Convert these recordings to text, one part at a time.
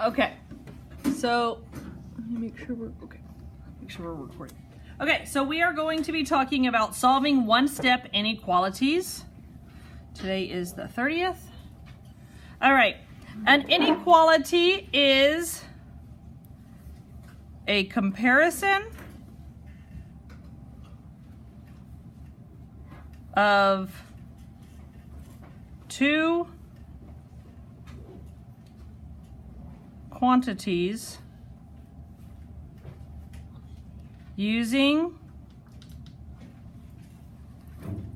Okay, so let me make sure we're okay. Make sure we're recording. Okay, so we are going to be talking about solving one-step inequalities. Today is the 30th. All right, an inequality is a comparison of two quantities using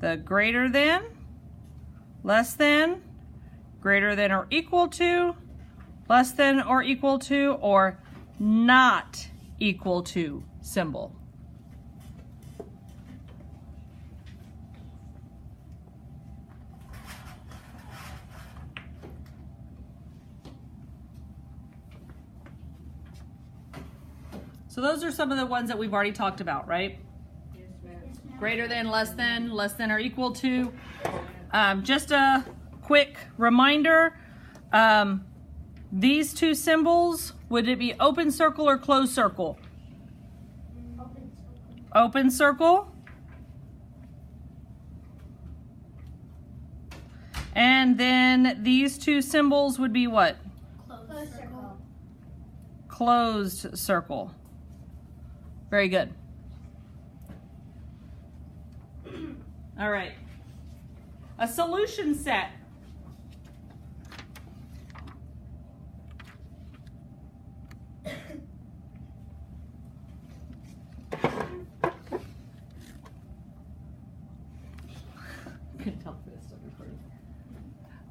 the greater than, less than, greater than or equal to, less than or equal to, or not equal to symbol. So those are some of the ones that we've already talked about, right? Yes, ma'am. Greater than, less than or equal to. Just a quick reminder, these two symbols, would it be open circle or closed circle? Open circle. Open circle. And then these two symbols would be what? Closed circle. Closed circle. Very good. All right. A solution set.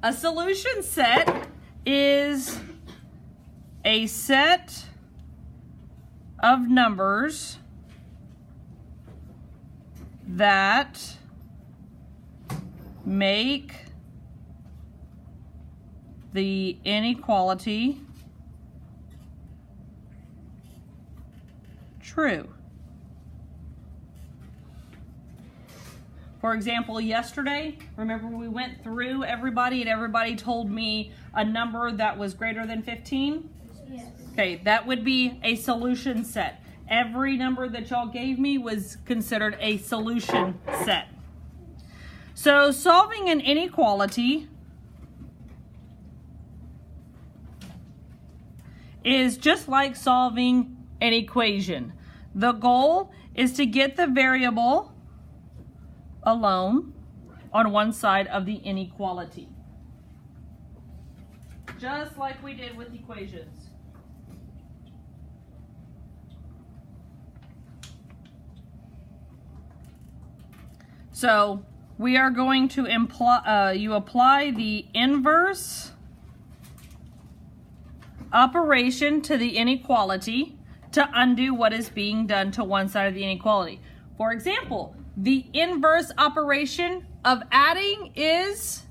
A solution set is a set of numbers that make the inequality true. For example, yesterday, remember we went through everybody and everybody told me a number that was greater than 15? Yes. Okay, that would be a solution set. Every number that y'all gave me was considered a solution set. So solving an inequality is just like solving an equation. The goal is to get the variable alone on one side of the inequality. Just like we did with equations. So we are going to apply the inverse operation to the inequality to undo what is being done to one side of the inequality. For example, the inverse operation of adding is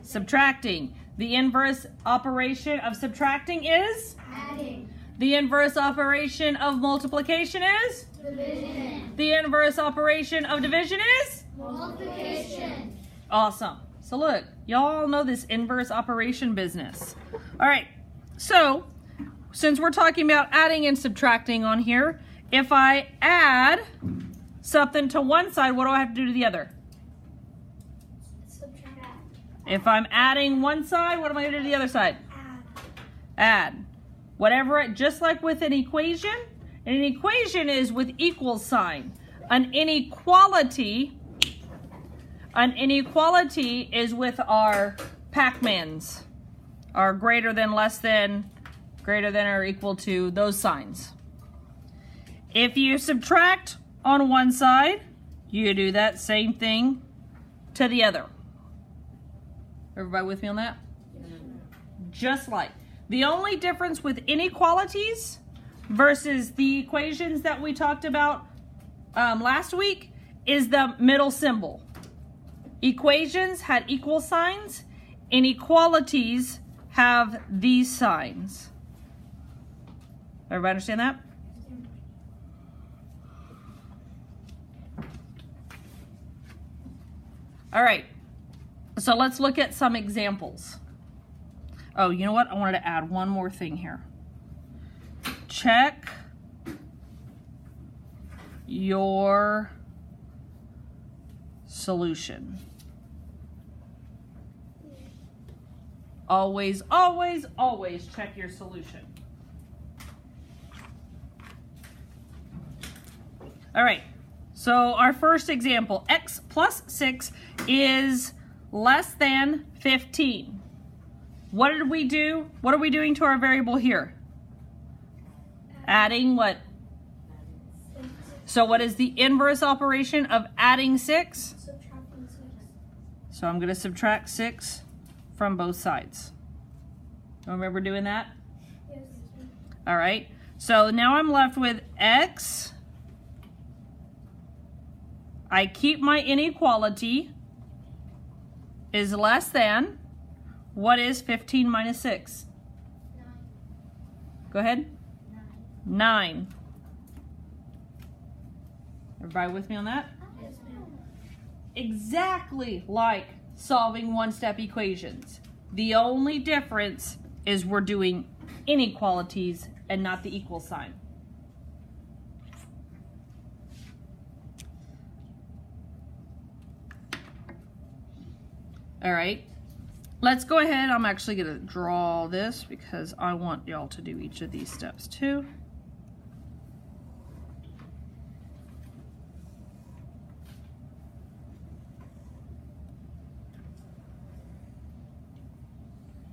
subtracting. The inverse operation of subtracting is Adding. the inverse operation of multiplication is Division. the inverse operation of division is Multiplication. awesome. So look, y'all know this inverse operation business. All right, so since we're talking about adding and subtracting on here, if I add something to one side, what do I have to do to the other? Subtract. If I'm adding one side, what am I going to do to the other side? Add. Whatever, just like with an equation is with equal sign. An inequality is with our Pac-Mans, our greater than, less than, greater than or equal to, those signs. If you subtract on one side, you do that same thing to the other. Everybody with me on that? Just like. The only difference with inequalities versus the equations that we talked about last week is the middle symbol. Equations had equal signs. Inequalities have these signs. Everybody understand that? All right, so let's look at some examples. Oh, you know what? I wanted to add one more thing here. Check your solution. Always, always, always check your solution. All right, so our first example, x plus 6 is less than 15. What did we do? What are we doing to our variable here? Adding what? So what is the inverse operation of adding 6? Subtracting 6. So I'm going to subtract 6 from both sides. Remember doing that? Yes. All right. So now I'm left with x. I keep my inequality is less than. What is 15 minus 6? 9. Go ahead. 9. 9. Everybody with me on that? Yes, ma'am. Exactly like solving one-step equations. The only difference is we're doing inequalities and not the equal sign. All right, let's go ahead. I'm actually going to draw this because I want y'all to do each of these steps too.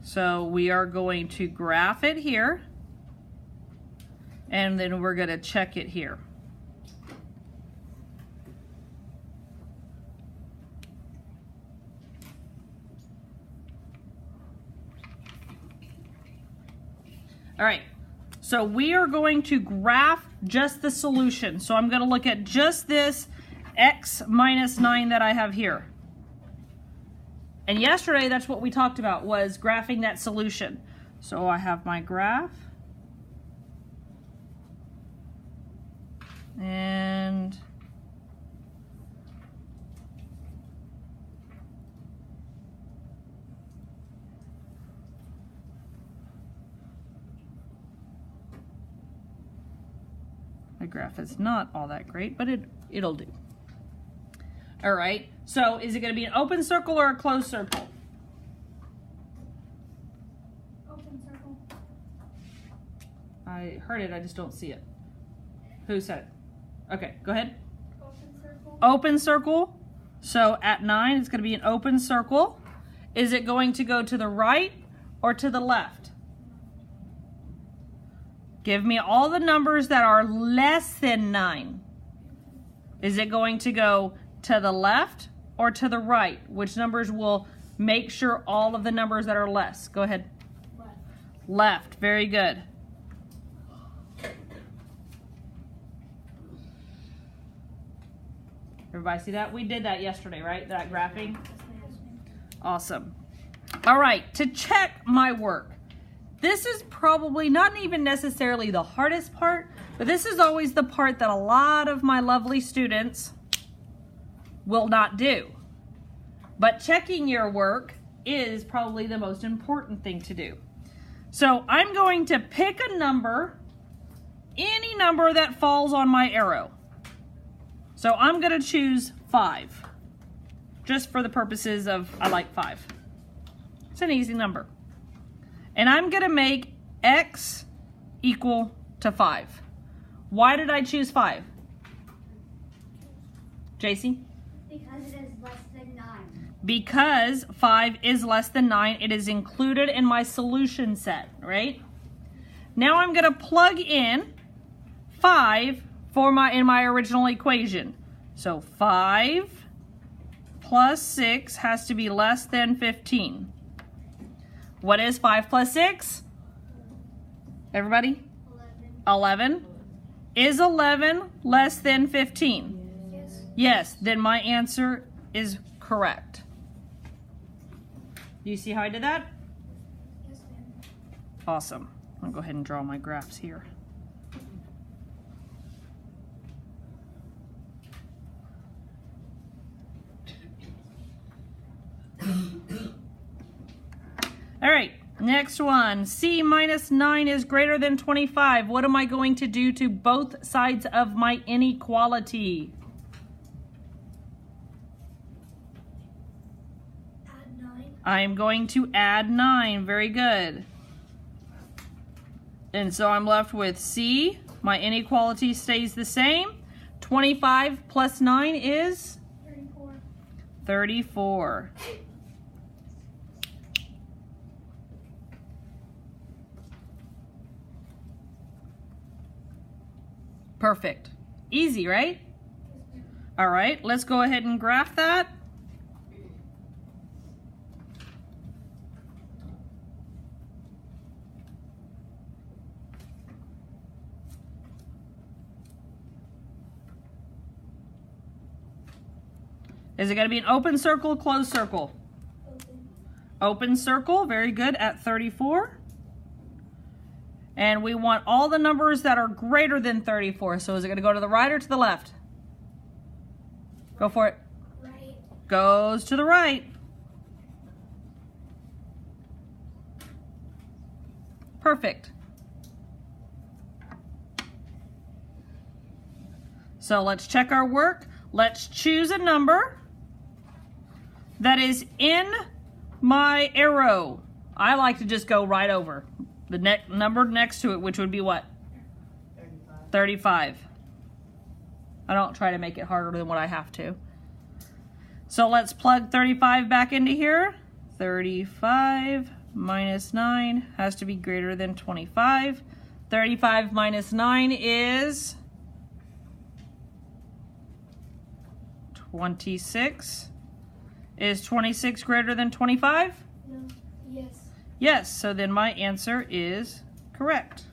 So we are going to graph it here, and then we're going to check it here. All right, so we are going to graph just the solution. So I'm going to look at just this x minus 9 that I have here. And yesterday, that's what we talked about, was graphing that solution. So I have my graph. And my graph is not all that great, but it'll do. All right, so is it going to be an open circle or a closed circle? Open circle. I heard it, I just don't see it. Who said it? Okay, go ahead. Open circle. Open circle. So at 9, it's going to be an open circle. Is it going to go to the right or to the left? Give me all the numbers that are less than 9. Is it going to go to the left or to the right? Which numbers will make sure all of the numbers that are less? Go ahead. Left. Left. Very good. Everybody see that? We did that yesterday, right? That graphing? Yes, ma'am. Awesome. All right, to check my work. This is probably not even necessarily the hardest part, but this is always the part that a lot of my lovely students will not do. But checking your work is probably the most important thing to do. So I'm going to pick a number, any number that falls on my arrow. So I'm going to choose 5, just for the purposes of I like 5. It's an easy number. And I'm going to make x equal to 5. Why did I choose 5? JC? Because it is less than 9. Because 5 is less than 9, it is included in my solution set, right? Now I'm going to plug in 5 in my original equation. So 5 plus 6 has to be less than 15. What is 5 plus 6? Everybody? 11. Is 11 less than 15? Yes. Yes, then my answer is correct. Do you see how I did that? Yes, ma'am. Awesome. I'll go ahead and draw my graphs here. All right, Next one, C minus 9 is greater than 25. What am I going to do to both sides of my inequality? Add 9. I am going to add 9. Very good. And so I'm left with C. My inequality stays the same. 25 plus 9 is? 34. 34. Perfect. Easy, right? All right, let's go ahead and graph that. Is it going to be an open circle, closed circle? Open. Open circle, very good, at 34. And we want all the numbers that are greater than 34. So is it going to go to the right or to the left? Go for it. Right. Goes to the right. Perfect. So let's check our work. Let's choose a number that is in my arrow. I like to just go right over the number next to it, which would be what? 35. I don't try to make it harder than what I have to. So let's plug 35 back into here. 35 minus 9 has to be greater than 25. 35 minus 9 is 26. Is 26 greater than 25? No. Yes. Yes, so then my answer is correct.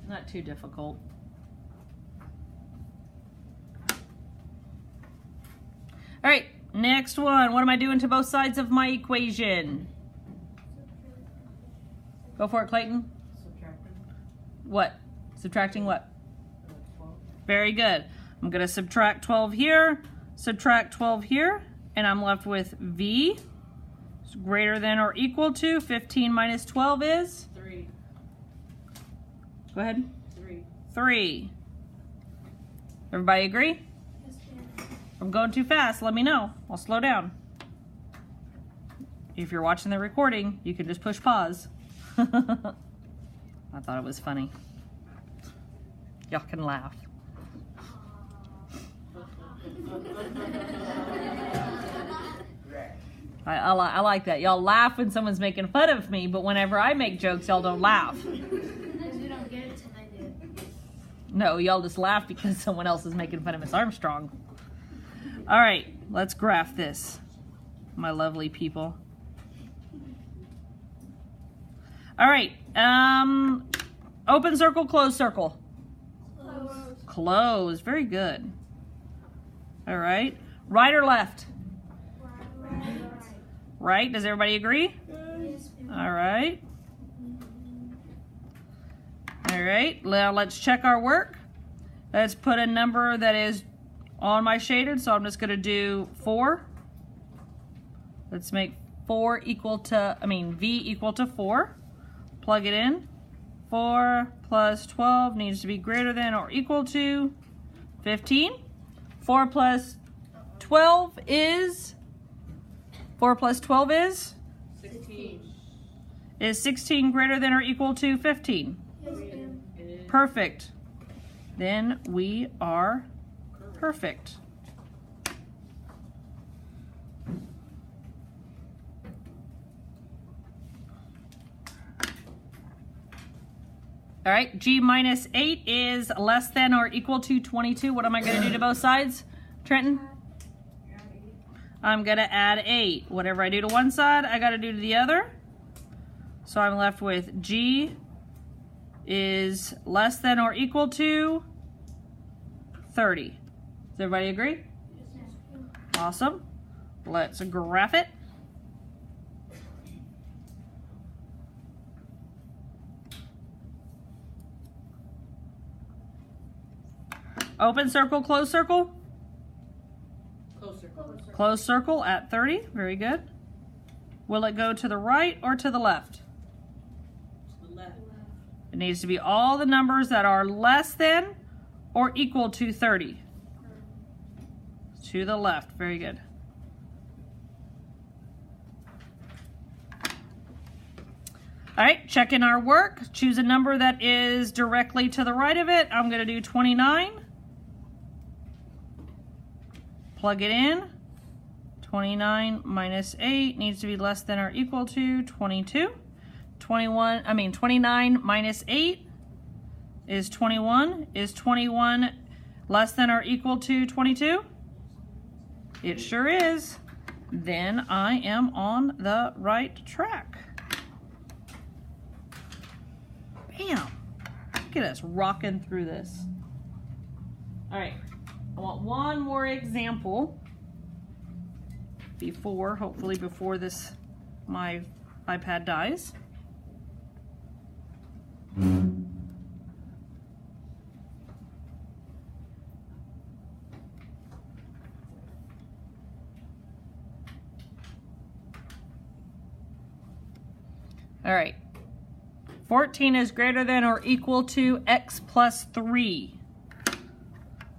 Not too difficult. All right, next one. What am I doing to both sides of my equation? Go for it, Clayton. Subtracting. What? Subtracting what? 12. Very good. I'm going to subtract 12 here, subtract 12 here, and I'm left with V is greater than or equal to 15 minus 12 is? 3. Go ahead. 3. 3. Everybody agree? Yes, ma'am. If I'm going too fast, let me know. I'll slow down. If you're watching the recording, you can just push pause. I thought it was funny. Y'all can laugh. I like that. Y'all laugh when someone's making fun of me, but whenever I make jokes, y'all don't laugh. Because we don't get it till I do. No, y'all just laugh because someone else is making fun of Miss Armstrong. All right, let's graph this, my lovely people. All right, open circle, closed circle. Close. Closed, very good. All right, right or left? Right. Right, does everybody agree? Yes, ma'am. All right. All right, now let's check our work. Let's put a number that is on my shaded, so I'm just gonna do 4. Let's make 4 equal to, V equal to 4. Plug it in. 4 plus 12 needs to be greater than or equal to 15. 4 plus 12 is? 4 plus 12 is? 16. Is 16 greater than or equal to 15? Yes, ma'am. Perfect. Then we are perfect. All right, G minus 8 is less than or equal to 22. What am I going to do to both sides, Trenton? I'm going to add 8. Whatever I do to one side, I got to do to the other. So I'm left with G is less than or equal to 30. Does everybody agree? Yes, ma'am. Awesome. Let's graph it. Open circle, closed circle? Close circle. Closed circle at 30. Very good. Will it go to the right or to the left? To the left. It needs to be all the numbers that are less than or equal to 30. To the left. Very good. All right, check in our work. Choose a number that is directly to the right of it. I'm going to do 29. Plug it in. 29 minus 8 needs to be less than or equal to 22. 29 minus 8 is 21. Is 21 less than or equal to 22? It sure is. Then I am on the right track. Bam! Look at us rocking through this. All right, I want one more example hopefully before my iPad dies. All right. 14 is greater than or equal to x plus 3.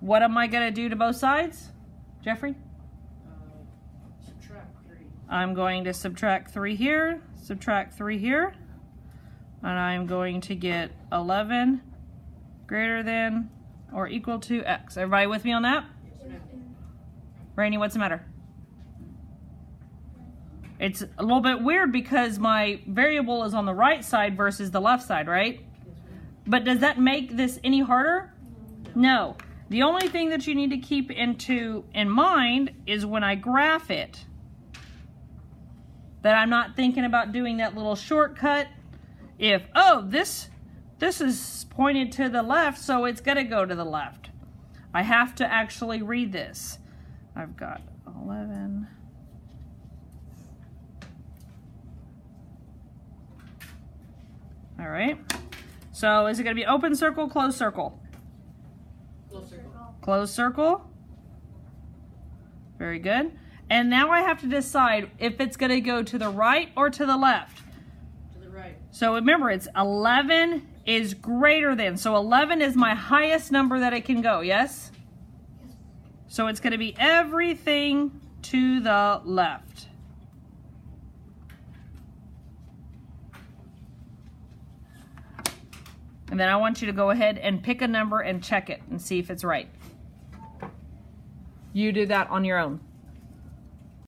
What am I going to do to both sides? Jeffrey? Subtract 3. I'm going to subtract 3 here, subtract 3 here, and I'm going to get 11 greater than or equal to x. Everybody with me on that? Yes, ma'am. Rainey, what's the matter? It's a little bit weird because my variable is on the right side versus the left side, right? Yes, ma'am. But does that make this any harder? No. The only thing that you need to keep in mind is when I graph it, that I'm not thinking about doing that little shortcut. If, oh, this is pointed to the left, so it's going to go to the left. I have to actually read this. I've got 11. All right. So is it going to be open circle, closed circle? Close circle. Closed circle. Very good. And now I have to decide if it's going to go to the right or to the left. To the right. So remember, it's 11 is greater than. So 11 is my highest number that it can go, yes? So it's going to be everything to the left. And then I want you to go ahead and pick a number and check it and see if it's right. You do that on your own.